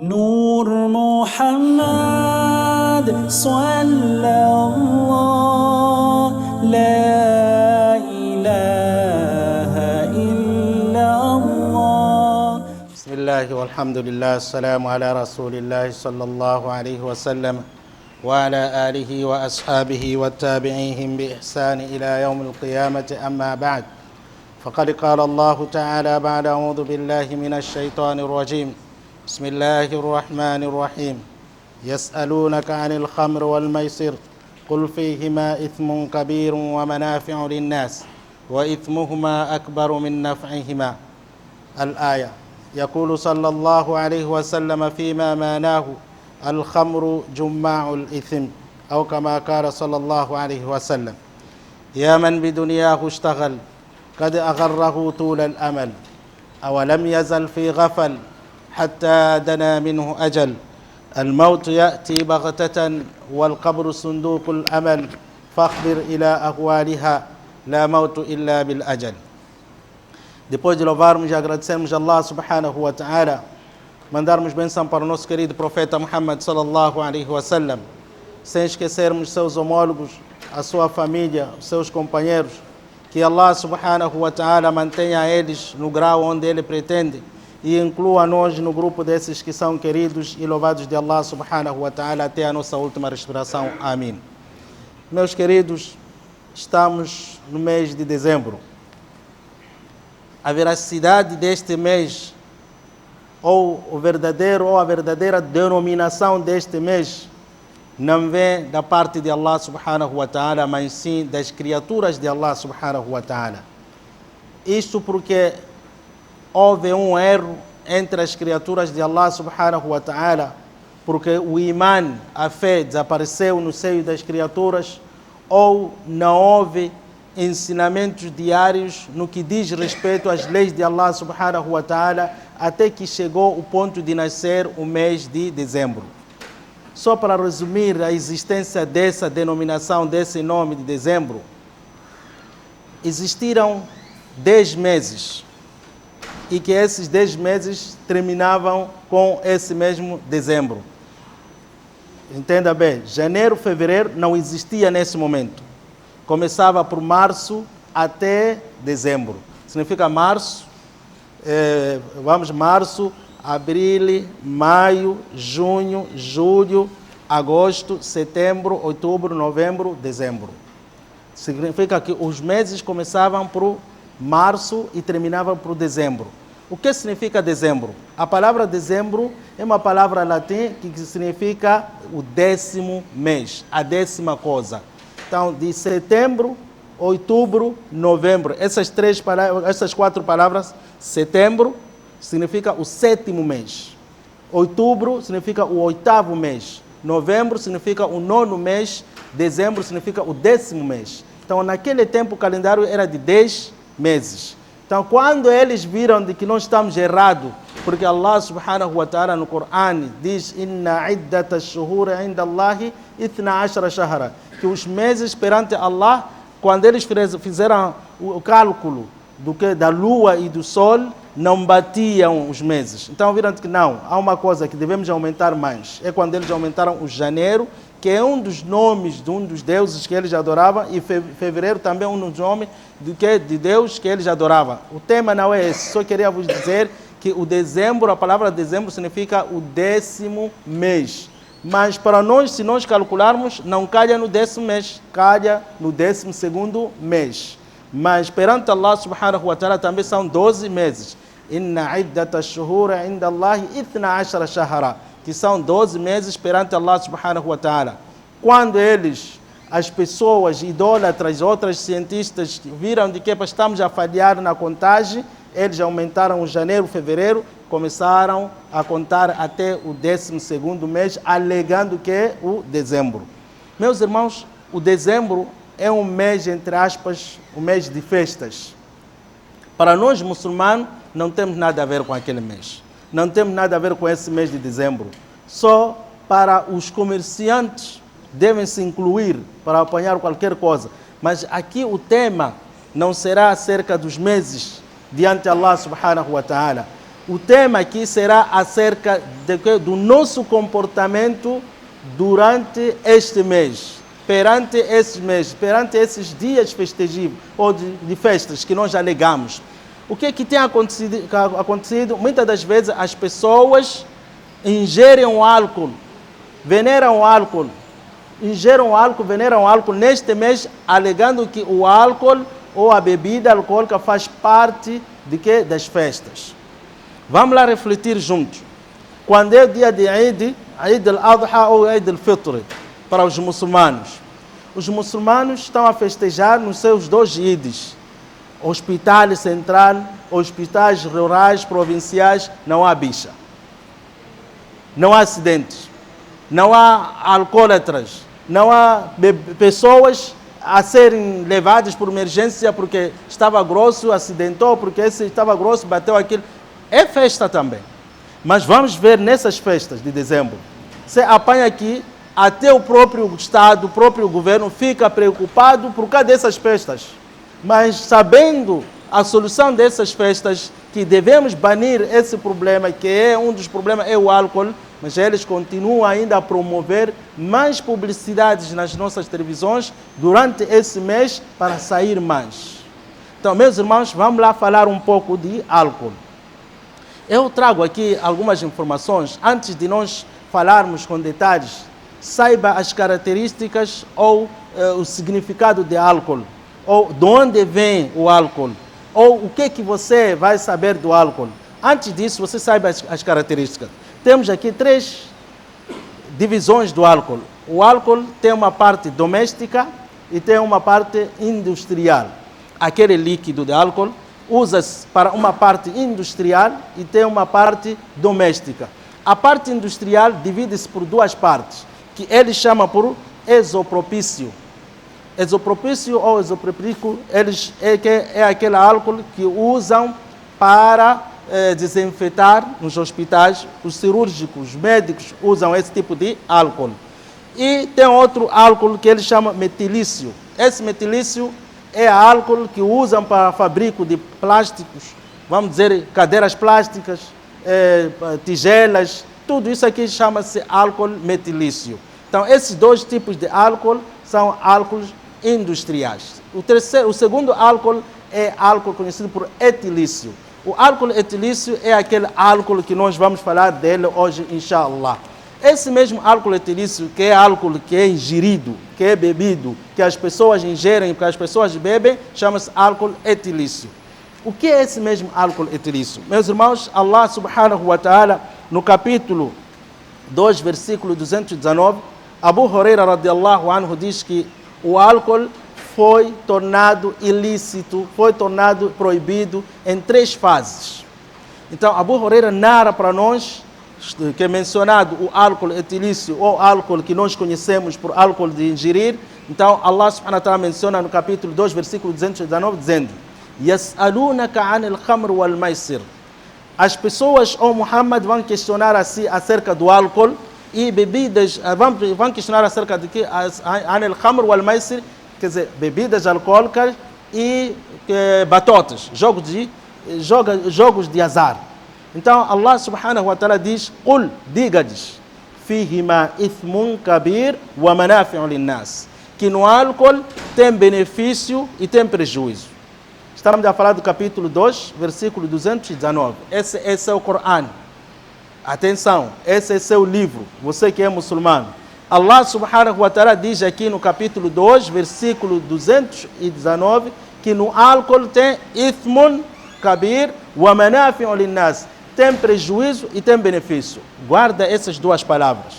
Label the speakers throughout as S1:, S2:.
S1: نور محمد صلى الله لا إله إلا الله.
S2: بسم الله والحمد لله السلام على رسول الله صلى الله عليه وسلم وعلى آله وأصحابه والتابعيهم بإحسان إلى يوم القيامة. أما بعد، فقد قال الله تعالى بعد أعوذ بالله من الشيطان الرجيم. بسم الله الرحمن الرحيم. يسألونك عن الخمر والميسر قل فيهما إثم كبير ومنافع للناس وإثمهما أكبر من نفعهما. الآية. يقول صلى الله عليه وسلم فيما معناه: الخمر جماع الإثم، أو كما قال صلى الله عليه وسلم: يا من بدنياه اشتغل قد أغره طول الأمل، أولم يزل في غفل حتى دنا منه أجل، الموت يأتي بغتة والقبر صندوق الأمل، فاخبر إلى أهوالها لا موت إلا بالأجل. Depois de louvarmos e agradecermos a Allah subhanahu wa ta'ala, mandarmos bênção para o nosso querido profeta Muhammad sallallahu alaihi wasallam, sem esquecermos seus homólogos, a sua família, os seus companheiros, que Allah subhanahu wa ta'ala mantenha eles no grau onde ele pretende e inclua nós no grupo desses que são queridos e louvados de Allah subhanahu wa ta'ala até a nossa última respiração. Amém. Meus queridos, estamos no mês de dezembro. A veracidade deste mês, ou a verdadeira denominação deste mês, não vem da parte de Allah subhanahu wa ta'ala, mas sim das criaturas de Allah subhanahu wa ta'ala. Isto porque houve um erro entre as criaturas de Allah subhanahu wa ta'ala, porque o imã, a fé, desapareceu no seio das criaturas, ou não houve ensinamentos diários no que diz respeito às leis de Allah subhanahu wa ta'ala, até que chegou o ponto de nascer o mês de dezembro. Só para resumir a existência dessa denominação, desse nome de dezembro, existiram 10 meses, e que esses 10 meses terminavam com esse mesmo dezembro. Entenda bem, janeiro, fevereiro não existia nesse momento. Começava por março até dezembro. Significa março, março, abril, maio, junho, julho, agosto, setembro, outubro, novembro, dezembro. Significa que os meses começavam por março e terminavam por dezembro. O que significa dezembro? A palavra dezembro é uma palavra latim que significa o 10º mês, a 10ª coisa. Então, de setembro, outubro, novembro, essas 4 palavras, setembro significa o 7º mês, outubro significa o 8º mês, novembro significa o 9º mês, dezembro significa o 10º mês. Então, naquele tempo, o calendário era de 10 meses. Então, quando eles viram de que nós estamos errados, porque Allah subhanahu wa ta'ala no Corão diz: Inna iddata shuhuri inda Allahi 12 shahra, que os meses perante Allah, quando eles fizeram o cálculo da lua e do sol, não batiam os meses. Então viram que não, há uma coisa que devemos aumentar mais. É quando eles aumentaram o janeiro, que é um dos nomes de um dos deuses que eles adoravam, e fevereiro também é um dos nomes de Deus que eles adoravam. O tema não é esse, só queria vos dizer que o dezembro, a palavra dezembro significa o 10º mês. Mas para nós, se nós calcularmos, não calha no 10º mês, calha no 12º mês. Mas perante Allah subhanahu wa ta'ala também são 12 meses. Inna iddata shuhuri inda Allahi 12 shahra, que são 12 meses perante Allah subhanahu wa ta'ala. Quando as pessoas idólatras, outras cientistas, viram de que estamos a falhar na contagem, eles aumentaram o janeiro, fevereiro, começaram a contar até o 12º mês, alegando que é o dezembro. Meus irmãos, o dezembro é um mês, entre aspas, um mês de festas. Para nós muçulmanos, não temos nada a ver com aquele mês. Não temos nada a ver com esse mês de dezembro. Só para os comerciantes devem se incluir para apanhar qualquer coisa. Mas aqui o tema não será acerca dos meses diante de Allah subhanahu wa ta'ala. O tema aqui será acerca do nosso comportamento durante este mês, perante esses dias festivos ou de festas que nós alegamos. O que tem acontecido? Muitas das vezes as pessoas ingerem o álcool, veneram o álcool, veneram o álcool neste mês, alegando que o álcool ou a bebida alcoólica faz parte das festas. Vamos lá refletir juntos. Quando é o dia de Eid al-Adha ou Eid al-Fitr para os muçulmanos estão a festejar nos seus 2 Eids. Hospital central, hospitais rurais, provinciais, não há bicha. Não há acidentes. Não há alcoólatras. Não há pessoas a serem levadas por emergência porque estava grosso, acidentou, porque esse estava grosso, bateu aquilo. É festa também. Mas vamos ver nessas festas de dezembro. Você apanha aqui, até o próprio Estado, o próprio governo fica preocupado por causa dessas festas. Mas sabendo a solução dessas festas, que devemos banir esse problema, que é um dos problemas, é o álcool, mas eles continuam ainda a promover mais publicidades nas nossas televisões durante esse mês para sair mais. Então, meus irmãos, vamos lá falar um pouco de álcool. Eu trago aqui algumas informações. Antes de nós falarmos com detalhes, saiba as características ou o significado de álcool, ou de onde vem o álcool, ou o que você vai saber do álcool. Antes disso, você saiba as características. Temos aqui 3 divisões do álcool. O álcool tem uma parte doméstica e tem uma parte industrial. Aquele líquido de álcool usa-se para uma parte industrial e tem uma parte doméstica. A parte industrial divide-se por 2 partes, que ele chama por isopropício. Isopropício ou isopropílico, é aquele álcool que usam para desinfetar nos hospitais. Os cirúrgicos, os médicos usam esse tipo de álcool. E tem outro álcool que ele chama metilício. Esse metilício é álcool que usam para fabrico de plásticos, vamos dizer, cadeiras plásticas, tigelas, tudo isso aqui chama-se álcool metilício. Então, esses 2 tipos de álcool são álcools industriais. O segundo álcool é álcool conhecido por etilício. O álcool etilício é aquele álcool que nós vamos falar dele hoje, inshallah. Esse mesmo álcool etilício, que é álcool que é ingerido, que é bebido, que as pessoas ingerem, que as pessoas bebem, chama-se álcool etilício. O que é esse mesmo álcool etilício? Meus irmãos, Allah subhanahu wa ta'ala, no capítulo 2, versículo 219, Abu Huraira radiallahu anhu diz que o álcool foi tornado ilícito, foi tornado proibido em 3 fases. Então, Abu Huraira narra para nós que é mencionado o álcool etilício ou álcool que nós conhecemos por álcool de ingerir. Então, Allah subhanahu wa ta'ala menciona no capítulo 2, versículo 219, dizendo: Yas'alunaka 'anil khamr wal maisir. As pessoas, ou Muhammad, vão questionar acerca do álcool e bebidas, vão questionar acerca de que? 'Anil khamr wal maisir, quer dizer, bebidas alcoólicas e batotas, jogos de azar. Então, Allah subhanahu wa ta'ala diz: Qul, diga-lhes, fihima ithmun kabir wa manafi'u linnas, que no álcool tem benefício e tem prejuízo. Estamos a falar do capítulo 2, versículo 219. Esse é o Corão. Atenção, esse é seu livro, você que é muçulmano. Allah subhanahu wa ta'ala diz aqui no capítulo 2, versículo 219, que no álcool tem ithmun kabir wa manafi'u linnas, tem prejuízo e tem benefício. Guarda essas 2 palavras.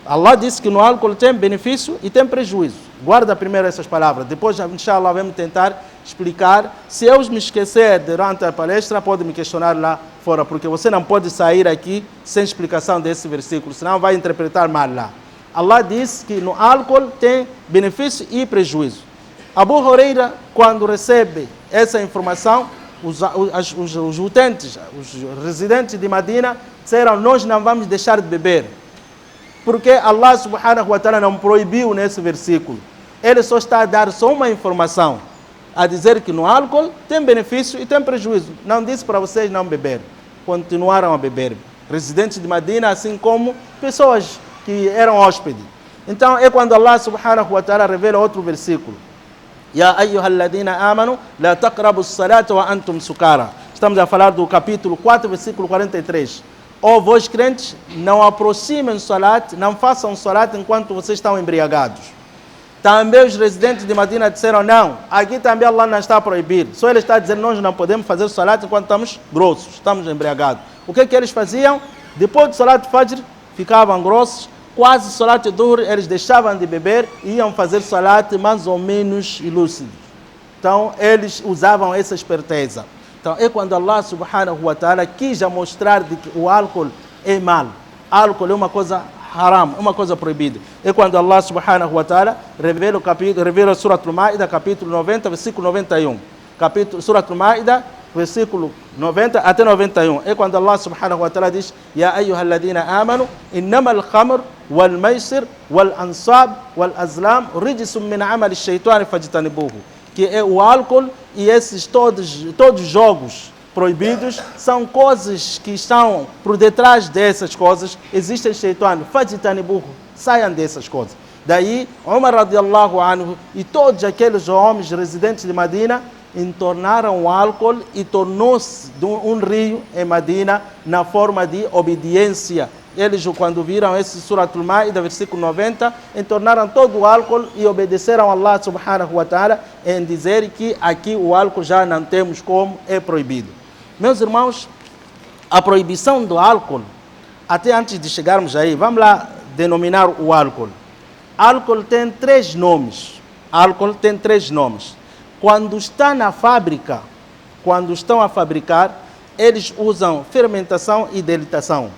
S2: Allah disse que no álcool tem benefício e tem prejuízo. Guarda primeiro essas palavras. Depois, inshallah, vamos tentar explicar. Se eu me esquecer durante a palestra, pode me questionar lá fora, porque você não pode sair aqui sem explicação desse versículo, senão vai interpretar mal lá. Allah disse que no álcool tem benefício e prejuízo. Abu Huraira, quando recebe essa informação, os utentes, os residentes de Medina, disseram: nós não vamos deixar de beber, porque Allah subhanahu wa ta'ala não proibiu nesse versículo. Ele só está a dar só uma informação, a dizer que no álcool tem benefício e tem prejuízo. Não disse para vocês não beber. continuaram a beber. Residentes de Medina, assim como pessoas que eram hóspedes. Então é quando Allah subhanahu wa ta'ala revela outro versículo. Ya ayyuhalladhina amanu la taqrabu as-salata wa antum sukara. Estamos a falar do capítulo 4, versículo 43. Ó vós crentes, não aproximem salat, não façam salat enquanto vocês estão embriagados. Também os residentes de Medina disseram, não, aqui também Allah não está a proibir. Só ele está a dizer, nós não podemos fazer salat enquanto estamos grossos, estamos embriagados. O que eles faziam? Depois do salat fajr, ficavam grossos. Quase salat dhuhr, eles deixavam de beber e iam fazer salat mais ou menos ilúcidos. Então, eles usavam essa esperteza. Então, é quando Allah subhanahu wa ta'ala quis mostrar de que o álcool é mal. Álcool é uma coisa haram, uma coisa proibida. É quando Allah subhanahu wa ta'ala revela Surat al-Ma'idah, capítulo 90, versículo 91. Surat al-Ma'idah, versículo 90 até 91. É quando Allah subhanahu wa ta'ala diz, Ya ayyuhalladhina amanu, innama al-khamr wal-maysir wal-ansab wal-azlam rijsum min amal ash-shaytan fajtanibuhu. Que é o álcool e esses todos os jogos proibidos são coisas que estão por detrás dessas coisas. Existem shaitan, fajtanibuhu, saiam dessas coisas. Daí, Umar radiallahu anhu e todos aqueles homens residentes de Medina entornaram o álcool e tornou-se um rio em Medina na forma de obediência. Eles, quando viram esse Surat al-Ma'idah, versículo 90, entornaram todo o álcool e obedeceram a Allah subhanahu wa ta'ala em dizer que aqui o álcool já não temos como, é proibido. Meus irmãos, a proibição do álcool, até antes de chegarmos aí, vamos lá denominar o álcool. Álcool tem 3 nomes. Álcool tem 3 nomes. Quando está na fábrica, quando estão a fabricar, eles usam fermentação e dilatação.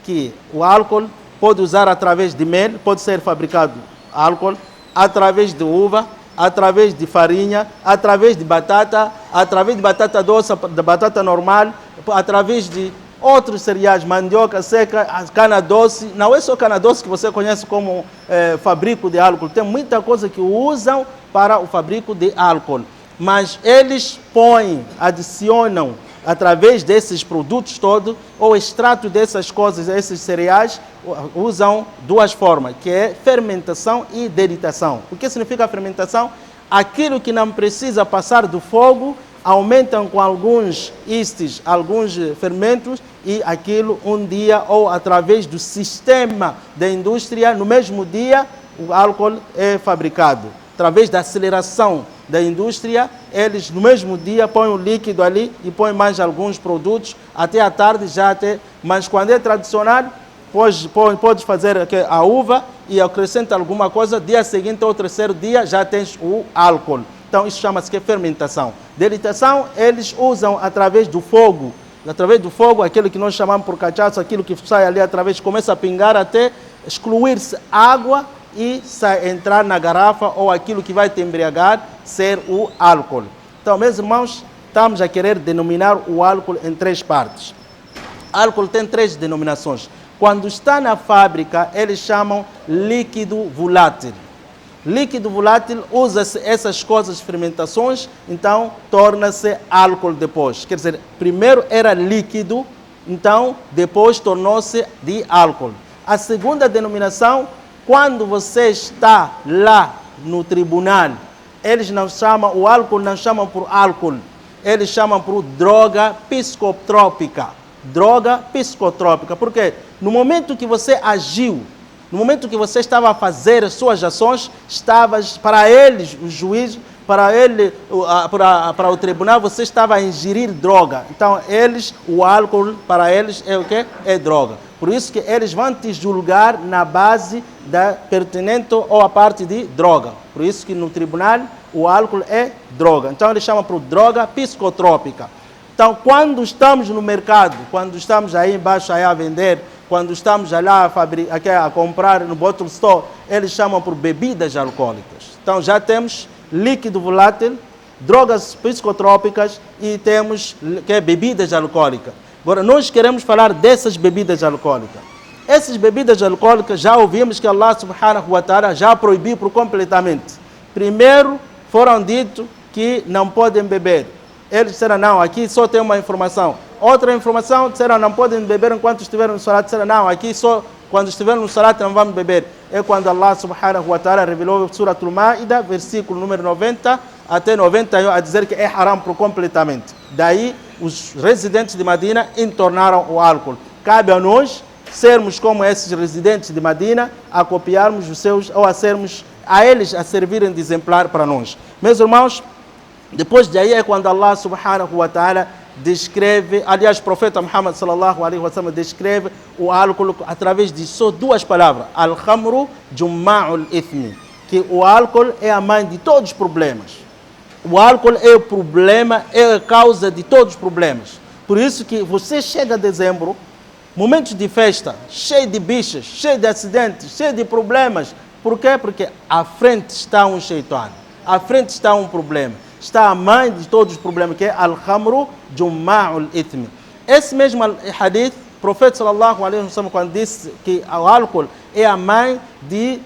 S2: Que o álcool pode usar através de mel, pode ser fabricado álcool, através de uva, através de farinha, através de batata doce, de batata normal, através de outros cereais, mandioca seca, cana doce. Não é só cana doce que você conhece como fabrico de álcool, tem muita coisa que usam para o fabrico de álcool. Mas eles adicionam através desses produtos todos, ou extrato dessas coisas, esses cereais, usam 2 formas, que é fermentação e dilatação. O que significa fermentação? Aquilo que não precisa passar do fogo, aumentam com alguns istes, alguns fermentos, e aquilo um dia, ou através do sistema da indústria, no mesmo dia, o álcool é fabricado. Através da aceleração da indústria, eles no mesmo dia põem o líquido ali e põem mais alguns produtos, até à tarde já até. Mas quando é tradicional, pode fazer a uva e acrescenta alguma coisa, dia seguinte ou terceiro dia já tens o álcool. Então isso chama-se que fermentação. Dilatação, eles usam através do fogo. Através do fogo, aquilo que nós chamamos por cachaça, aquilo que sai ali através, começa a pingar até excluir-se água e entrar na garrafa ou aquilo que vai te embriagar, ser o álcool. Então, meus irmãos, estamos a querer denominar o álcool em 3 partes. Álcool tem 3 denominações. Quando está na fábrica, eles chamam líquido volátil. Líquido volátil, usa-se essas coisas, fermentações, então torna-se álcool depois. Quer dizer, primeiro era líquido, então depois tornou-se de álcool. A segunda denominação, quando você está lá no tribunal, eles não chamam, o álcool não chamam por álcool, eles chamam por droga psicotrópica. Droga psicotrópica, porque no momento que você agiu, no momento que você estava a fazer as suas ações, estavas, para eles, o juiz, para o tribunal, você estava a ingerir droga. Então, o álcool, para eles, é o quê? É droga. Por isso que eles vão te julgar na base da pertinente ou a parte de droga. Por isso que no tribunal, o álcool é droga. Então, eles chamam por droga psicotrópica. Então, quando estamos no mercado, quando estamos aí embaixo aí a vender, quando estamos lá a comprar no bottle store, eles chamam por bebidas alcoólicas. Então, já temos líquido volátil, drogas psicotrópicas e temos bebidas alcoólicas. Agora, nós queremos falar dessas bebidas alcoólicas. Essas bebidas alcoólicas, já ouvimos que Allah subhanahu wa ta'ala já proibiu por completamente. Primeiro, foram dito que não podem beber. Eles disseram, não, aqui só tem uma informação. outra informação, disseram não podem beber enquanto estiverem no salat. Disseram não, aqui só quando estiverem no salat não vamos beber. É quando Allah subhanahu wa ta'ala revelou Surah Al-Ma'idah, versículo número 90 até 91, a dizer que é haram por completamente. Daí os residentes de Medina entornaram o álcool. Cabe a nós sermos como esses residentes de Medina, a copiarmos os seus, ou a eles a servirem de exemplar para nós. Meus irmãos, depois de aí é quando Allah subhanahu wa ta'ala descreve, aliás, o profeta Muhammad sallallahu alaihi wa sallam descreve o álcool através de só duas palavras: al-khamru jumma'ul ithmi, que o álcool é a mãe de todos os problemas. O álcool é o problema, é a causa de todos os problemas. Por isso que você chega a dezembro, momentos de festa, cheio de bichas, cheio de acidentes, cheio de problemas. Por quê? Porque à frente está um shaitan, à frente está um problema. Está a mãe de todos os problemas, que é al-khamru jumma'ul ithmi. Esse mesmo hadith, o profeta sallallahu alaihi wa sallam, quando disse que o álcool é a mãe de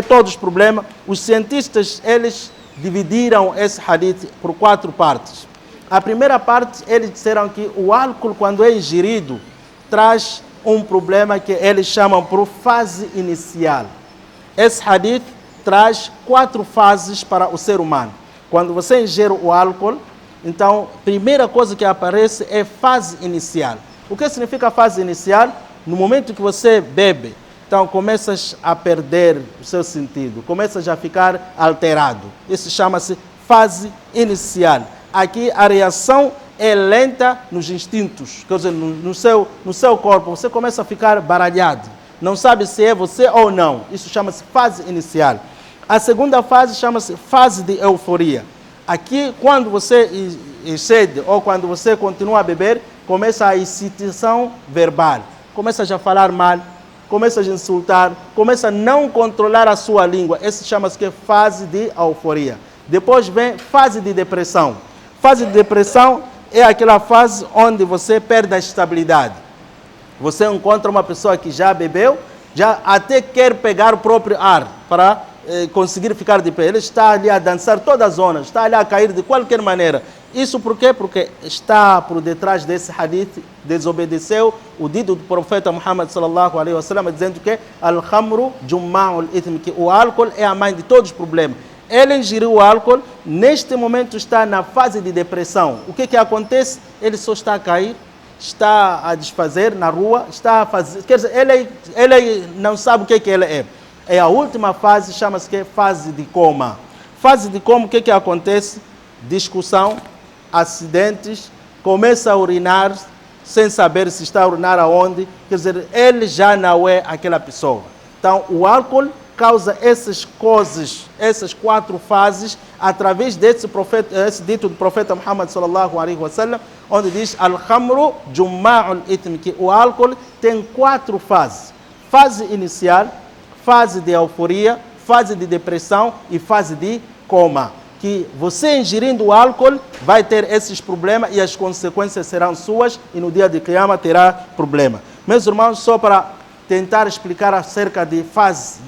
S2: todos os problemas, os cientistas, eles dividiram esse hadith por 4 partes. A primeira parte, eles disseram que o álcool, quando é ingerido, traz um problema que eles chamam por fase inicial. Esse hadith traz 4 fases para o ser humano. Quando você ingere o álcool, então, a primeira coisa que aparece é fase inicial. O que significa fase inicial? No momento que você bebe, então começas a perder o seu sentido, começas a ficar alterado. Isso chama-se fase inicial. Aqui a reação é lenta nos instintos, quer dizer, no seu corpo. Você começa a ficar baralhado, não sabe se é você ou não. Isso chama-se fase inicial. A segunda fase chama-se fase de euforia. Aqui, quando você excede ou quando você continua a beber, começa a excitação verbal. Começa a falar mal, começa a insultar, começa a não controlar a sua língua. Esse chama-se que fase de euforia. Depois vem fase de depressão. Fase de depressão é aquela fase onde você perde a estabilidade. Você encontra uma pessoa que já bebeu, já até quer pegar o próprio ar para conseguir ficar de pé. Ele está ali a dançar toda a zona, está ali a cair de qualquer maneira. Isso por quê? Porque está por detrás desse hadith, desobedeceu o dito do profeta Muhammad sallallahu alaihi wa sallam, dizendo que al-khamru jumma'ul ithmi, que o álcool é a mãe de todos os problemas. Ele ingeriu o álcool, neste momento está na fase de depressão. O que acontece? Ele só está a cair, está a desfazer na rua, está a fazer, quer dizer, ele não sabe o que ele é. É a última fase, chama-se que fase de coma. Fase de coma, o que acontece? Discussão, acidentes, começa a urinar sem saber se está a urinar aonde. Quer dizer, ele já não é aquela pessoa. Então, o álcool causa essas coisas, essas 4 fases, através desse dito do profeta Muhammad sallallahu alaihi wa sallam, onde diz al-khamru jumma'ul ithmi, que o álcool tem 4 fases. Fase inicial, fase de euforia, fase de depressão e fase de coma. Que você ingerindo o álcool vai ter esses problemas e as consequências serão suas e no dia de Qiyamah terá problema. Meus irmãos, só para tentar explicar acerca de fases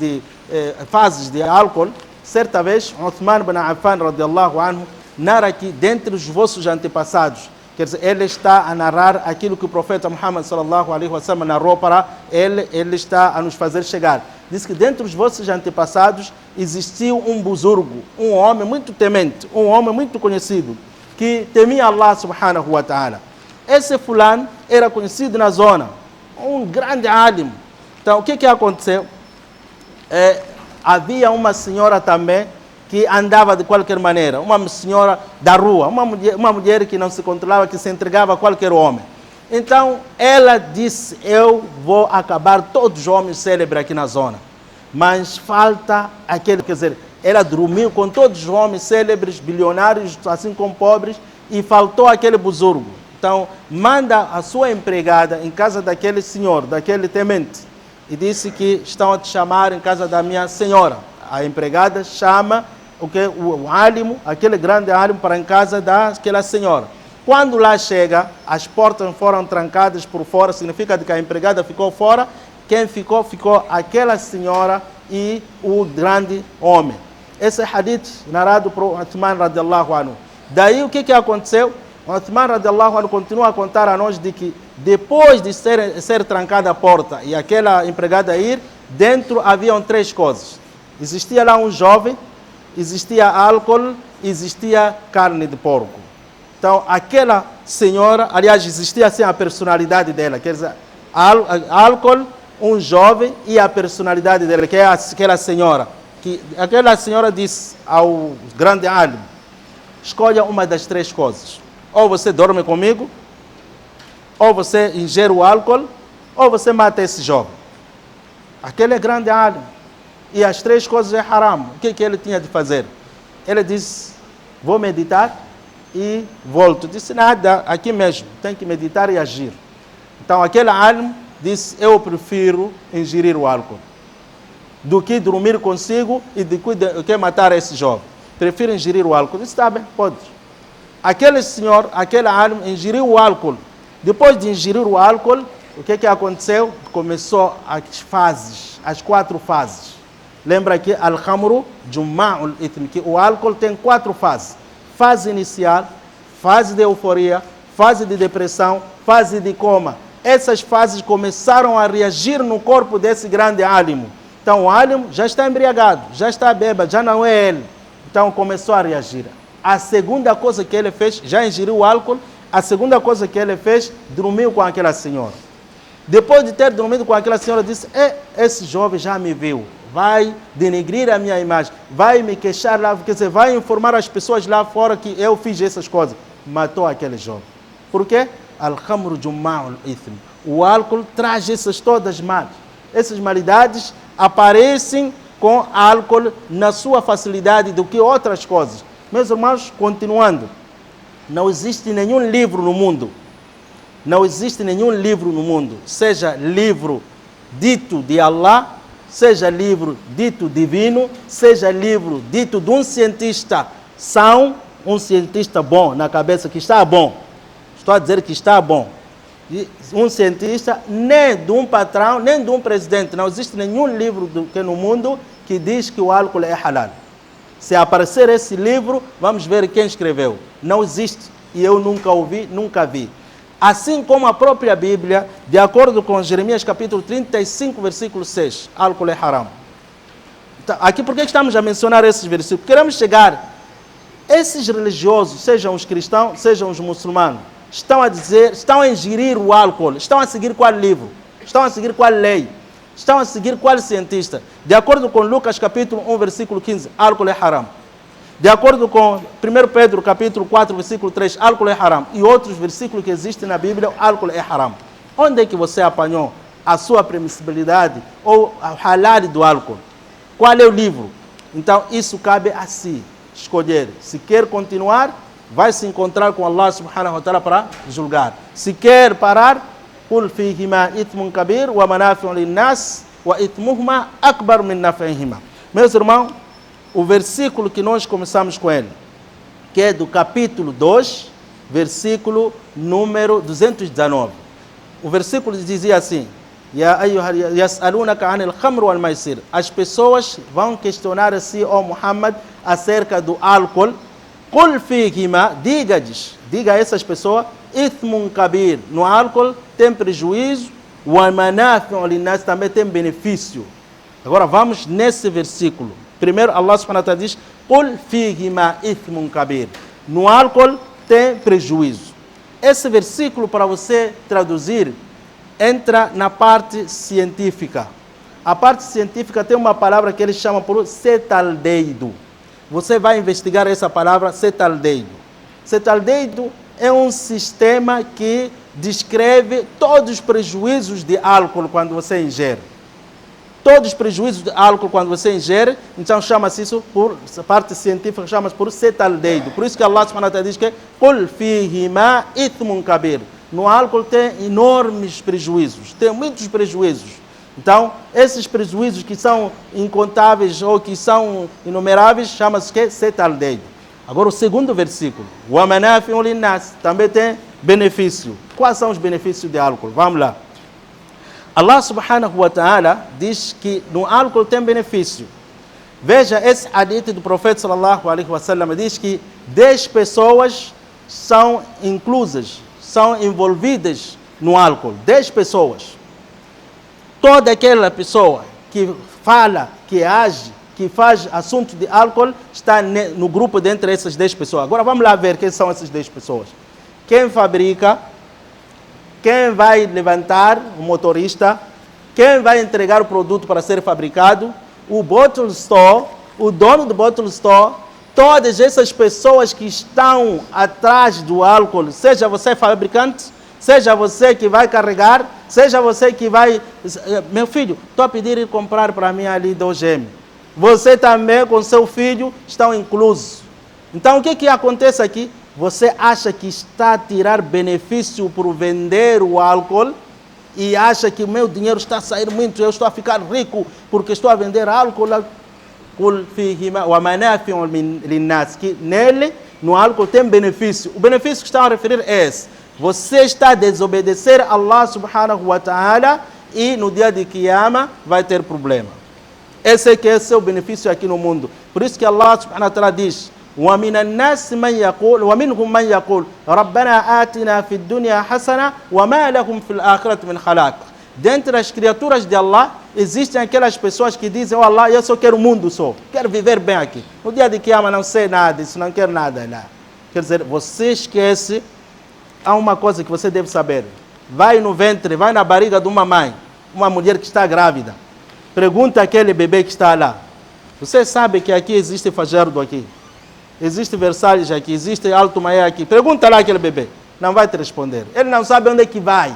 S2: de álcool, certa vez, Uthman ibn Affan radiallahu anhu narra que dentre os vossos antepassados, quer dizer, ele está a narrar aquilo que o profeta Muhammad sallallahu alaihi wa sallam narrou para ele está a nos fazer chegar. Diz que dentre os vossos antepassados existiu um buzurgo, um homem muito temente, um homem muito conhecido, que temia Allah subhanahu wa ta'ala. Esse fulano era conhecido na zona, um grande alim. Então, o que aconteceu? Havia uma senhora também que andava de qualquer maneira, uma senhora da rua, uma mulher que não se controlava, que se entregava a qualquer homem. Então, ela disse, eu vou acabar todos os homens célebres aqui na zona. Mas falta aquele, quer dizer, ela dormiu com todos os homens célebres, bilionários, assim como pobres, e faltou aquele buzurgo. Então, manda a sua empregada em casa daquele senhor, daquele temente, e disse que estão a te chamar em casa da minha senhora. A empregada chama o álimo, aquele grande álimo, para em casa daquela senhora. Quando lá chega, as portas foram trancadas por fora, significa que a empregada ficou fora. Quem ficou aquela senhora e o grande homem. Esse hadith narrado por Uthman radiallahu anhu. Daí o que aconteceu? Uthman radiallahu anhu continua a contar a nós de que depois de ser trancada a porta e aquela empregada ir, dentro haviam 3 coisas. Existia lá um jovem, existia álcool, existia carne de porco. Então, aquela senhora, aliás, existia assim a personalidade dela, quer dizer, álcool, um jovem e a personalidade dela, que é aquela senhora. Aquela senhora disse ao grande alim: escolha uma das 3 coisas. Ou você dorme comigo, ou você ingere o álcool, ou você mata esse jovem. Aquele é grande alim. E as 3 coisas é haram. O que ele tinha de fazer? Ele disse: vou meditar e volto. Disse: nada, aqui mesmo, tem que meditar e agir. Então aquele alim disse: eu prefiro ingerir o álcool do que dormir consigo e do que matar esse jovem. Prefiro ingerir o álcool. Disse: está bem, pode. Aquele senhor, aquele alim, ingeriu o álcool. Depois de ingerir o álcool, o que aconteceu? Começou as fases, as 4 fases. Lembra que al-khamru jumma'ul ithmi, que o álcool tem 4 fases. Fase inicial, fase de euforia, fase de depressão, fase de coma. Essas fases começaram a reagir no corpo desse grande álimo. Então o álimo já está embriagado, já está bêbado, já não é ele. Então começou a reagir. A segunda coisa que ele fez, já ingeriu o álcool, a segunda coisa que ele fez, dormiu com aquela senhora. Depois de ter dormido com aquela senhora, disse: esse jovem já me viu, vai denegrir a minha imagem, vai me queixar lá, quer dizer, vai informar as pessoas lá fora que eu fiz essas coisas. Matou aquele jovem. Por quê? Al-khamru jumma'ul ithmi. O álcool traz essas todas males. Essas malidades aparecem com álcool na sua facilidade do que outras coisas. Meus irmãos, continuando, não existe nenhum livro no mundo, não existe nenhum livro no mundo, seja livro dito de Allah, seja livro dito divino, seja livro dito de um cientista são, um cientista bom, na cabeça que está bom, estou a dizer que está bom, um cientista, nem de um patrão, nem de um presidente, não existe nenhum livro no mundo que diz que o álcool é halal. Se aparecer esse livro, vamos ver quem escreveu. Não existe. E eu nunca ouvi, nunca vi. Assim como a própria Bíblia, de acordo com Jeremias capítulo 35, versículo 6, álcool é haram. Então, aqui por que estamos a mencionar esses versículos? Queremos chegar, esses religiosos, sejam os cristãos, sejam os muçulmanos, estão a dizer, estão a ingerir o álcool, estão a seguir qual livro? Estão a seguir qual lei? Estão a seguir qual cientista? De acordo com Lucas capítulo 1, versículo 15, álcool é haram. De acordo com 1 Pedro capítulo 4, versículo 3, álcool é haram. E outros versículos que existem na Bíblia, álcool é haram. Onde é que você apanhou a sua permissibilidade ou a halal do álcool? Qual é o livro? Então isso cabe a si escolher. Se quer continuar, vai se encontrar com Allah subhanahu wa ta'ala para julgar. Se quer parar, قل فيهما إثم كبير ومنافع للناس وإثمهما أكبر من نفعهما. Meus irmãos, o versículo que nós começamos com ele, que é do capítulo 2, versículo número 219. O versículo dizia assim: يسألونك عن الخمر والميسر. As pessoas vão questionar assim, ó Muhammad, acerca do álcool. قل فيهما, diga a essas pessoas, ithmun kabir, no álcool tem prejuízo, wa manafi'u linnas, também tem benefício. Agora vamos nesse versículo. Primeiro Allah subhanahu wa ta'ala diz: qul fihima ithmun kabir, no álcool tem prejuízo. Esse versículo, para você traduzir, entra na parte científica. A parte científica tem uma palavra que eles chamam por cetaldeido. Você vai investigar essa palavra cetaldeido. Cetaldeido é um sistema que descreve todos os prejuízos de álcool quando você ingere. Todos os prejuízos de álcool quando você ingere, então chama-se isso, por essa parte científica, chama-se por cetaldeido. Por isso que Allah subhanahu wa ta'ala diz que قُلْ فِيهِمَا إِثْمٌ كَبِيرٌ. No álcool tem enormes prejuízos, tem muitos prejuízos. Então, esses prejuízos que são incontáveis ou que são inumeráveis, chama-se que cetaldeido. Agora o segundo versículo, وَمَنَافِعُ لِلنَّاسِ, também tem benefício. Quais são os benefícios de álcool? Vamos lá. Allah subhanahu wa ta'ala diz que no álcool tem benefício. Veja esse hadith do profeta sallallahu alaihi wasallam, diz que 10 pessoas são inclusas, são envolvidas no álcool. 10 pessoas. Toda aquela pessoa que fala, que age, que faz assunto de álcool, está no grupo dentre essas 10 pessoas. Agora vamos lá ver quem são essas 10 pessoas. Quem fabrica, quem vai levantar, o motorista, quem vai entregar o produto para ser fabricado, o bottle store, o dono do bottle store, todas essas pessoas que estão atrás do álcool, seja você fabricante, seja você que vai carregar, seja você que vai... Meu filho, estou a pedir ir comprar para mim ali do OGM. Você também com seu filho estão inclusos. Então o que acontece aqui? Você acha que está a tirar benefício por vender o álcool e acha que o meu dinheiro está a sair muito, eu estou a ficar rico porque estou a vender álcool. Que nele, no álcool, tem benefício. O benefício que estão a referir é esse. Você está a desobedecer a Allah subhanahu wa ta'ala e no dia de Qiyamah vai ter problema. Esse é que é o seu benefício aqui no mundo. Por isso que Allah subhanahu wa ta'ala diz: وَمِنَ النَّاسِ مَنْ يَقُولُ وَمِنْهُمْ مَنْ يَقُولُ رَبَّنَا آتِنَا فِي الدُّنْيَا حَسَنَةً وَمَا لَهُمْ فِي الْآخِرَةِ مِنْ خَلَاقٍ. Dentre as criaturas de Allah, existem aquelas pessoas que dizem: oh Allah, eu só quero o mundo só, quero viver bem aqui. No dia de Qiyamah não sei nada, isso não quero nada lá. Quer dizer, você esquece, há uma coisa que você deve saber. Vai no ventre, vai na barriga de uma mãe, uma mulher que está grávida. Pergunta aquele bebê que está lá. Você sabe que aqui existe Fajardo aqui, existe Versalhes aqui, existe Alto Maia aqui. Pergunta lá aquele bebê, não vai te responder. Ele não sabe onde é que vai.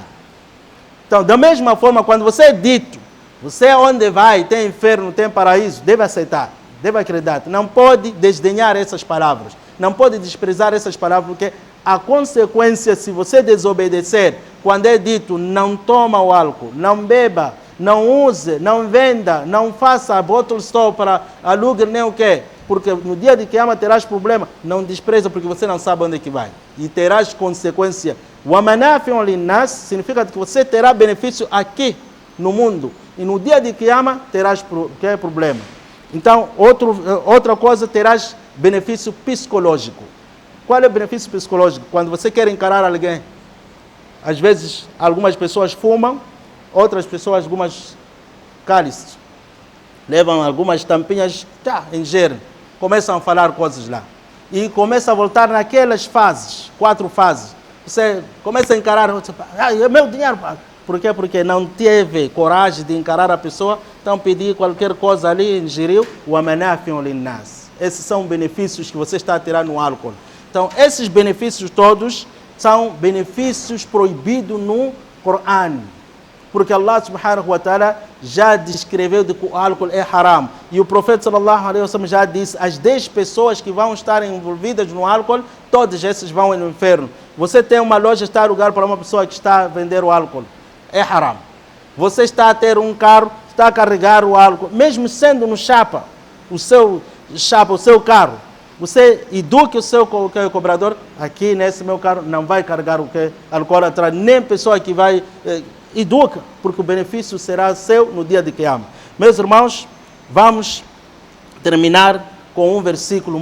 S2: Então, da mesma forma, quando você é dito, você onde vai, tem inferno, tem paraíso, deve aceitar, deve acreditar. Não pode desdenhar essas palavras, não pode desprezar essas palavras, porque a consequência, se você desobedecer, quando é dito, não toma o álcool, não beba, não use, não venda, não faça bottle store para alugar nem o quê, porque no dia de Qiyamah terás problema, não despreza porque você não sabe onde é que vai. E terás consequência. وَمَنَافِعٌ لِلنَّاسِ significa que você terá benefício aqui no mundo. E no dia de Qiyamah terás problema. Então, outra coisa, terás benefício psicológico. Qual é o benefício psicológico? Quando você quer encarar alguém, às vezes algumas pessoas fumam, outras pessoas algumas cálices, levam algumas tampinhas, ingerem, começam a falar coisas lá. E começa a voltar naquelas fases, 4 fases. Você começa a encarar, é meu dinheiro. Por quê? Porque não teve coragem de encarar a pessoa, então pedir qualquer coisa ali, ingeriu, o amenafion linnas. Esses são benefícios que você está a tirar no álcool. Então, esses benefícios todos são benefícios proibidos no Corão. Porque Allah subhanahu wa ta'ala já descreveu que o álcool é haram. E o profeta sallallahu alaihi wasallam já disse: as 10 pessoas que vão estar envolvidas no álcool, todas essas vão no inferno. Você tem uma loja, está a alugar para uma pessoa que está a vender o álcool, é haram. Você está a ter um carro, está a carregar o álcool, mesmo sendo no chapa, o seu carro. Você eduque o seu cobrador: aqui nesse meu carro não vai carregar o que álcool atrás, nem pessoa que vai... Educa, porque o benefício será seu no dia de Qiyamah. Meus irmãos, vamos terminar com um versículo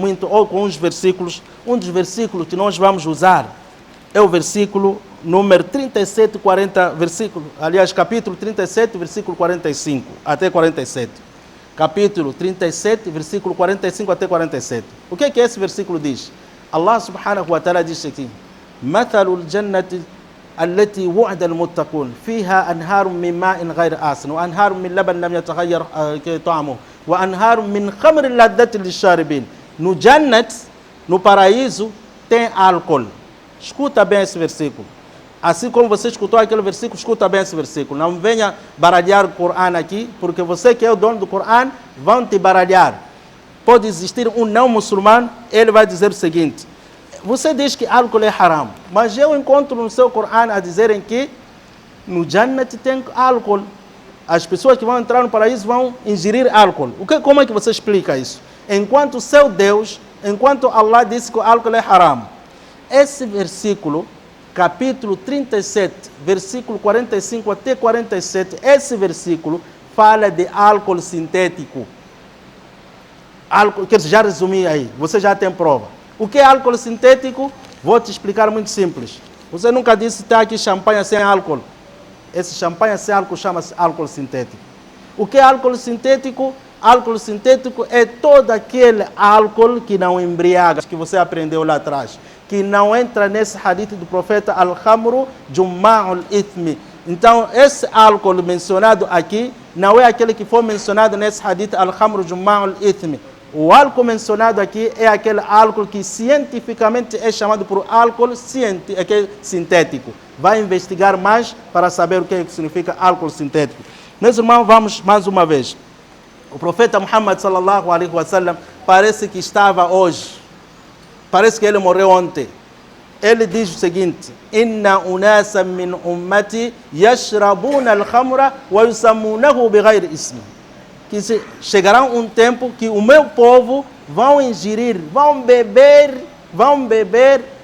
S2: com uns versículos. Um dos versículos que nós vamos usar é o versículo número 37, 40, capítulo 37, versículo 45 até 47. Capítulo 37, versículo 45 até 47. O que é que esse versículo diz? Allah subhanahu wa ta'ala diz aqui: Mathalul jannati التي وعد المتقون فيها أنهار من ماء غير آسن وأنهار من لبن لم يتغير طعمه وأنهار من خمر لذة للشاربين. No Jannat, no paraíso, tem álcool. Escuta bem esse versículo. Assim como você escutou aquele versículo, escuta bem esse versículo. Não venha baralhar o Corão aqui, porque você que é o dono do Corão, vão te baralhar. Pode existir um não muçulmano, ele vai dizer o seguinte: você diz que álcool é haram, mas eu encontro no seu Corão a dizerem que no Jannat tem álcool. As pessoas que vão entrar no paraíso vão ingerir álcool. Como é que você explica isso? Enquanto o seu Deus, enquanto Allah disse que o álcool é haram. Esse versículo, capítulo 37, versículo 45 até 47, esse versículo fala de álcool sintético. Álcool, já resumi aí, você já tem prova. O que é álcool sintético? Vou te explicar muito simples. Você nunca disse que está aqui champanhe sem álcool. Esse champanhe sem álcool chama-se álcool sintético. O que é álcool sintético? Álcool sintético é todo aquele álcool que não embriaga, que você aprendeu lá atrás, que não entra nesse hadith do profeta Al-Khamru Jumma'ul Ithmi. Então, esse álcool mencionado aqui não é aquele que foi mencionado nesse hadith Al-Khamru Jumma'ul Ithmi. O álcool mencionado aqui é aquele álcool que cientificamente é chamado por álcool sintético. Vai investigar mais para saber o que significa álcool sintético. Meus irmãos, vamos mais uma vez. O profeta Muhammad sallallahu alaihi wasallam parece que estava hoje. Parece que ele morreu ontem. Ele diz o seguinte: Inna unasa min ummati yashrabuna al-khamra wa yusammunahu bighayri ismi. Que chegará um tempo que o meu povo vão ingerir, vão beber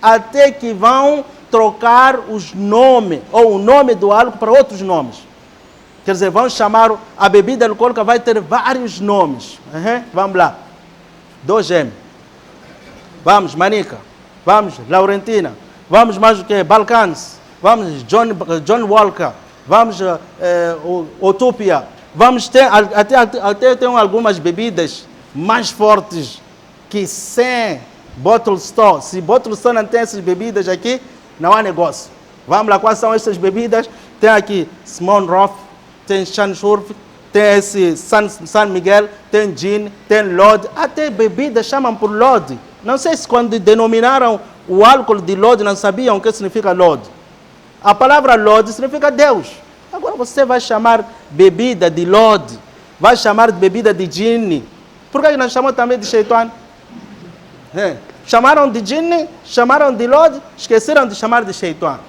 S2: até que vão trocar os nomes, ou o nome do álcool para outros nomes. Quer dizer, vão chamar a bebida alcoólica, vai ter vários nomes. Vamos lá. 2M. Vamos, Manica. Vamos, Laurentina. Vamos mais o que? Balcãs. Vamos, John Walker. Vamos, Utopia. Vamos ter, até tem algumas bebidas mais fortes que 100 Bottle Store. Se Bottle Store não tem essas bebidas aqui, não há negócio. Vamos lá, quais são essas bebidas? Tem aqui Simon Roth, tem Chansurf, tem esse San Miguel, tem Gin, tem Lod. Até bebidas chamam por Lod. Não sei se quando denominaram o álcool de Lod não sabiam o que significa Lod. A palavra Lod significa Deus. Agora você vai chamar bebida de Lod, vai chamar de bebida de Gin. Por que nós chamamos também de Shaitan? Chamaram de Gin, chamaram de Lod, esqueceram de chamar de Shaitan.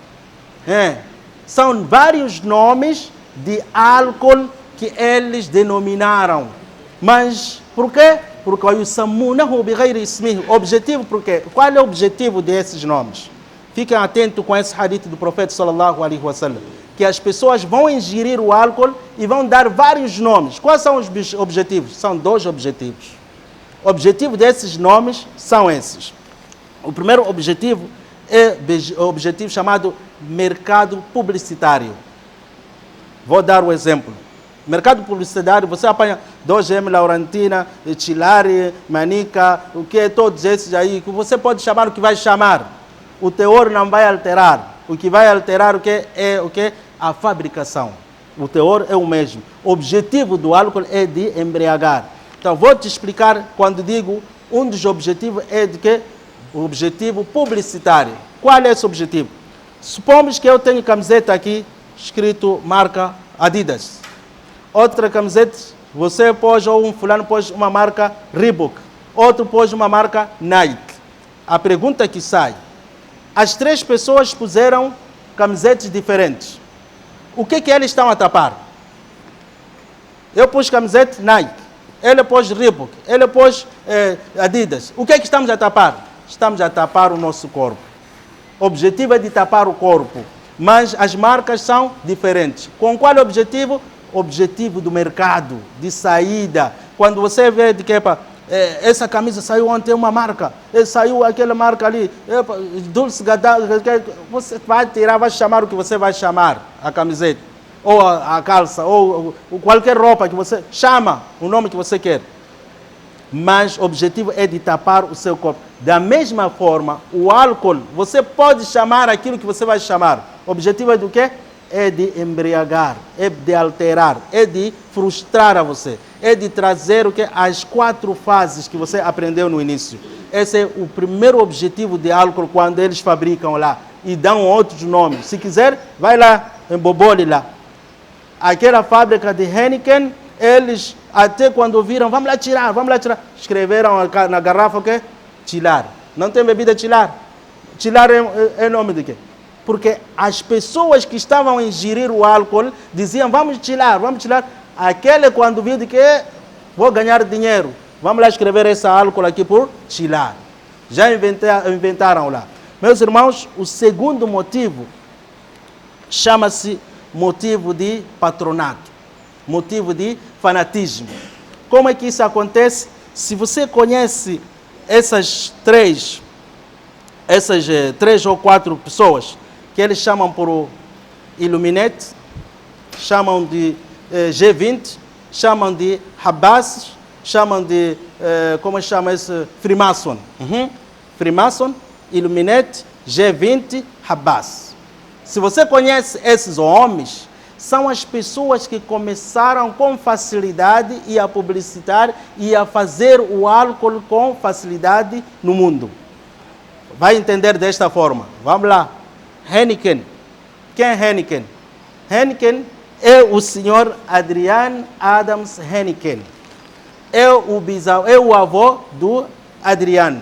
S2: São vários nomes de álcool que eles denominaram. Mas por quê? Porque o yusammunahu bighayri ismihi. Objetivo por quê? Qual é o objetivo desses nomes? Fiquem atentos com esse hadith do profeta sallallahu alaihi wasallam, que as pessoas vão ingerir o álcool e vão dar vários nomes. Quais são os objetivos? São 2 objetivos. O objetivo desses nomes são esses. O primeiro objetivo é o objetivo chamado mercado publicitário. Vou dar um exemplo. Mercado publicitário, você apanha 2M, Laurentina, Chilari, Manica, o que todos esses aí, que você pode chamar o que vai chamar. O teor não vai alterar. O que vai alterar o que é o que? A fabricação. O teor é o mesmo. O objetivo do álcool é de embriagar. Então, vou te explicar quando digo um dos objetivos é de que? O objetivo publicitário. Qual é esse objetivo? Supomos que eu tenho camiseta aqui, escrito marca Adidas. Outra camiseta, você pôs, ou um fulano pôs uma marca Reebok. Outro pôs uma marca Nike. A pergunta que sai: as 3 pessoas puseram camisetas diferentes. O que eles estão a tapar? Eu pus camiseta Nike, ele pôs Reebok, ele pôs Adidas. O que estamos a tapar? Estamos a tapar o nosso corpo. O objetivo é de tapar o corpo, mas as marcas são diferentes. Com qual objetivo? Objetivo do mercado, de saída. Quando você vê de que essa camisa saiu ontem uma marca, saiu aquela marca ali, Dulce Gadal, você vai tirar, vai chamar o que você vai chamar, a camiseta, ou a calça, ou qualquer roupa que você chama, o nome que você quer. Mas o objetivo é de tapar o seu corpo. Da mesma forma, o álcool, você pode chamar aquilo que você vai chamar. O objetivo é do quê? É de embriagar, é de alterar, é de frustrar a você, é de trazer o que? As 4 fases que você aprendeu no início. Esse é o primeiro objetivo de álcool quando eles fabricam lá e dão outros nomes. Se quiser, vai lá em Boboli lá. Aquela fábrica de Heineken, eles até quando viram, vamos lá tirar, escreveram na garrafa o quê? Chilar. Não tem bebida Chilar. Chilar é nome de quê? Porque as pessoas que estavam a ingerir o álcool diziam, vamos chilar. Aquele quando viu de que vou ganhar dinheiro, vamos lá escrever esse álcool aqui por chilar. Já inventaram lá. Meus irmãos, o segundo motivo chama-se motivo de patronato, motivo de fanatismo. Como é que isso acontece? Se você conhece essas 3 essas 3 ou 4 pessoas, que eles chamam por Illuminati, chamam de G20, chamam de Habass, chamam de, como chama esse? Freemason. Freemason, Illuminati, G20, Habass. Se você conhece esses homens, são as pessoas que começaram com facilidade e a publicitar e a fazer o álcool com facilidade no mundo. Vai entender desta forma. Vamos lá. Heineken. Quem é Heineken? Heineken é o senhor Adrian Adams Heineken. É o avô do Adrian.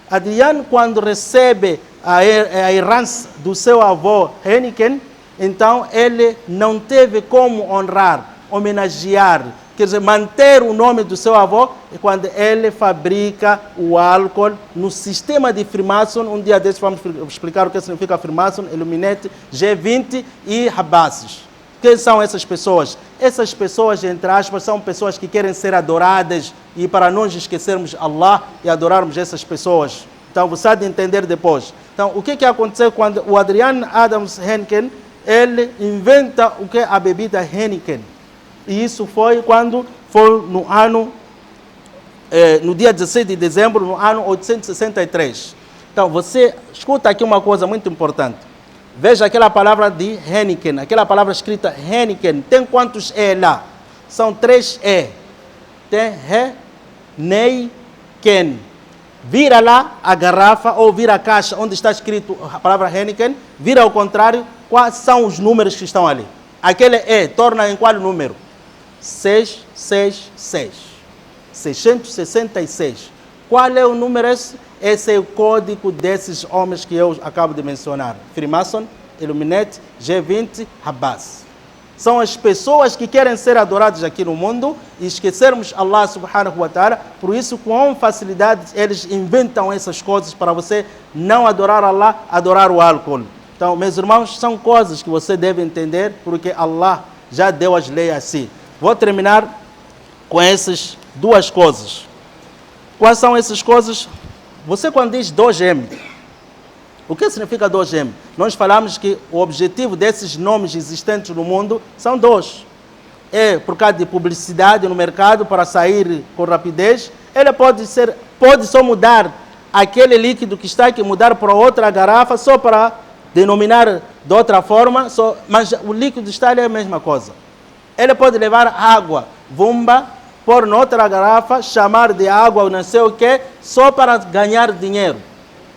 S2: Adrian, quando recebe a herança do seu avô Heineken, então ele não teve como honrar, homenagear, quer dizer, manter o nome do seu avô quando ele fabrica o álcool no sistema de Freemason. Um dia desses vamos explicar o que significa Freemason, Illuminati, G20 e Habasses. Quem são essas pessoas? Essas pessoas, entre aspas, são pessoas que querem ser adoradas, e para não esquecermos Allah e adorarmos essas pessoas. Então você há de entender depois. Então o que aconteceu quando o Adrian Adams Heineken, ele inventa o que é a bebida Heineken. E isso foi quando foi no dia 16 de dezembro, no ano 863. Então você escuta aqui uma coisa muito importante. Veja aquela palavra de Heineken, aquela palavra escrita Heineken. Tem quantos E lá? São 3 E. Tem Heineken. Vira lá a garrafa ou vira a caixa onde está escrito a palavra Heineken. Vira ao contrário, quais são os números que estão ali? Aquele E torna em qual número? 666. 666. Qual é o número esse? Esse é o código desses homens que eu acabo de mencionar. Freemason, Illuminati, G20, Habass. São as pessoas que querem ser adoradas aqui no mundo e esquecermos Allah subhanahu wa ta'ala. Por isso, com facilidade, eles inventam essas coisas para você não adorar Allah, adorar o álcool. Então, meus irmãos, são coisas que você deve entender, porque Allah já deu as leis assim. Vou terminar com essas 2 coisas. Quais são essas coisas? Você quando diz 2M, o que significa 2M? Nós falamos que o objetivo desses nomes existentes no mundo são 2. É por causa de publicidade no mercado para sair com rapidez. Ele pode só mudar aquele líquido que está aqui, mudar para outra garrafa, só para denominar de outra forma, mas o líquido está ali é a mesma coisa. Ele pode levar água, bomba, pôr noutra garrafa, chamar de água ou não sei o que, só para ganhar dinheiro.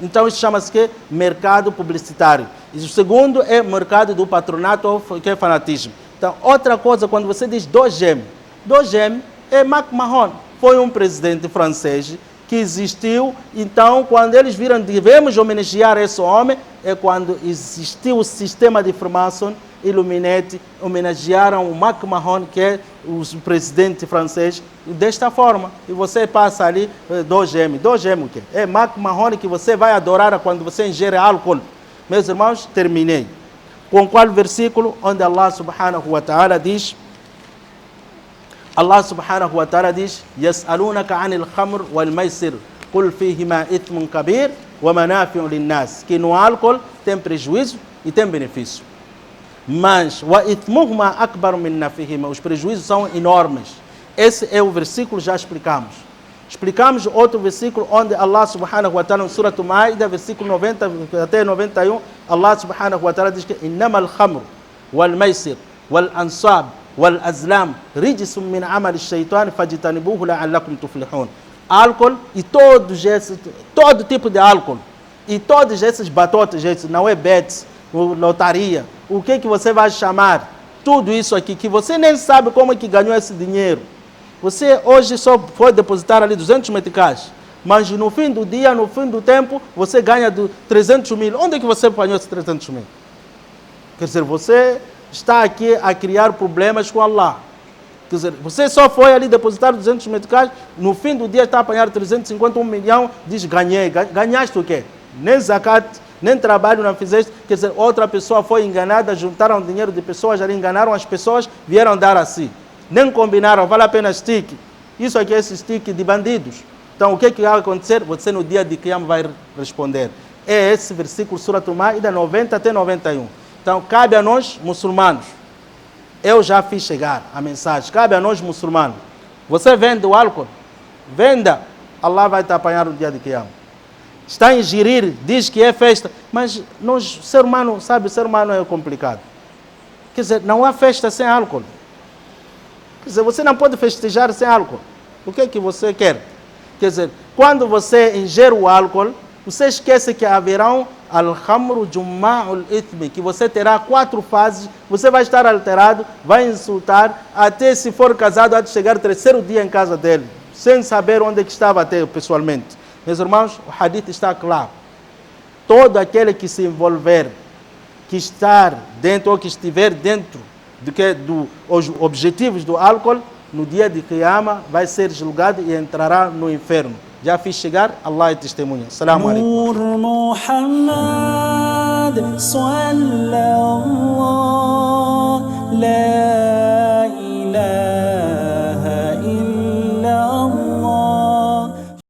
S2: Então isso chama-se que mercado publicitário. E o segundo é mercado do patronato, que é fanatismo. Então outra coisa, quando você diz 2M, 2M é McMahon, foi um presidente francês que existiu. Então quando eles viram que devemos homenagear esse homem, é quando existiu o sistema de Freemason, Illuminati, homenagearam o McMahon, que é o presidente francês, desta forma. E você passa ali 2M. 2M o quê? É McMahon que você vai adorar quando você ingere álcool. Meus irmãos, terminei. Com qual versículo? Onde Allah subhanahu wa ta'ala diz, يَسْأَلُونَكَ عَنِ الْخَمْرِ وَالْمَيْسِرِ قُلْ فِيهِمَا إِثْمٌ كَبِيرٌ وَمَنَافِعُ لِلنَّاسِ. Que no álcool tem prejuízo e tem benefício. Mas وَإِثْمُهُمَا أَكْبَرُ مِنْ نَفْعِهِمَا. Os prejuízos são enormes. Esse é o versículo, já explicamos. Explicamos outro versículo onde Allah subhanahu wa ta'ala, no Surah Al-Ma'idah, versículo 90 até 91, Allah subhanahu wa ta'ala diz que إِنَّمَا الْخَمْرُ وَالْمَيْسِرُ وَالْأَنْصَابُ وَالْأَزْلَامُ رِجْسٌ مِنْ عَمَلِ الشَّيْطَانِ فَاجْتَنِبُوهُ لَعَلَّكُمْ تُفْلِحُونَ. Álcool e todo tipo de álcool. E todos esses batotes, não é bets, lotaria, o que você vai chamar? Tudo isso aqui, que você nem sabe como é que ganhou esse dinheiro. Você hoje só foi depositar ali 200 meticais, mas no fim do dia, no fim do tempo, você ganha 300 mil. Onde é que você ganhou esses 300 mil? Quer dizer, você está aqui a criar problemas com Allah. Quer dizer, você só foi ali depositar 200 meticais, no fim do dia está a apanhar 350, 1 milhão, diz ganhei. Ganhaste o quê? Nem zakat, nem trabalho não fizeste. Quer dizer, outra pessoa foi enganada, juntaram dinheiro de pessoas, ali enganaram as pessoas, vieram dar a si. Nem combinaram, vale a pena stick. Isso aqui é esse stick de bandidos. Então o que vai acontecer? Você no dia de Qiyam vai responder. É esse versículo, Surat Al-Ma'idah 90 até 91. Então, cabe a nós, muçulmanos. Eu já fiz chegar a mensagem. Cabe a nós, muçulmanos. Você vende o álcool? Venda. Allah vai te apanhar no dia de Qiyamah. Está a ingerir, diz que é festa. Mas nós, ser humano, sabe, o ser humano é complicado. Quer dizer, não há festa sem álcool. Quer dizer, você não pode festejar sem álcool. O que é que você quer? Quer dizer, quando você ingere o álcool, você esquece que haverá al-khamru jumma'ul ithmi, que você terá 4 fases, você vai estar alterado, vai insultar, até se for casado, há de chegar o 3º dia em casa dele, sem saber onde é que estava até pessoalmente. Meus irmãos, o hadith está claro. Todo aquele que se envolver, que estar dentro ou que estiver dentro dos objetivos do álcool, no dia de Qiyamah vai ser julgado e entrará no inferno. Já fiz chegar, Allah é testemunha. Assalamu alaikum.
S1: نور محمد صلى الله لا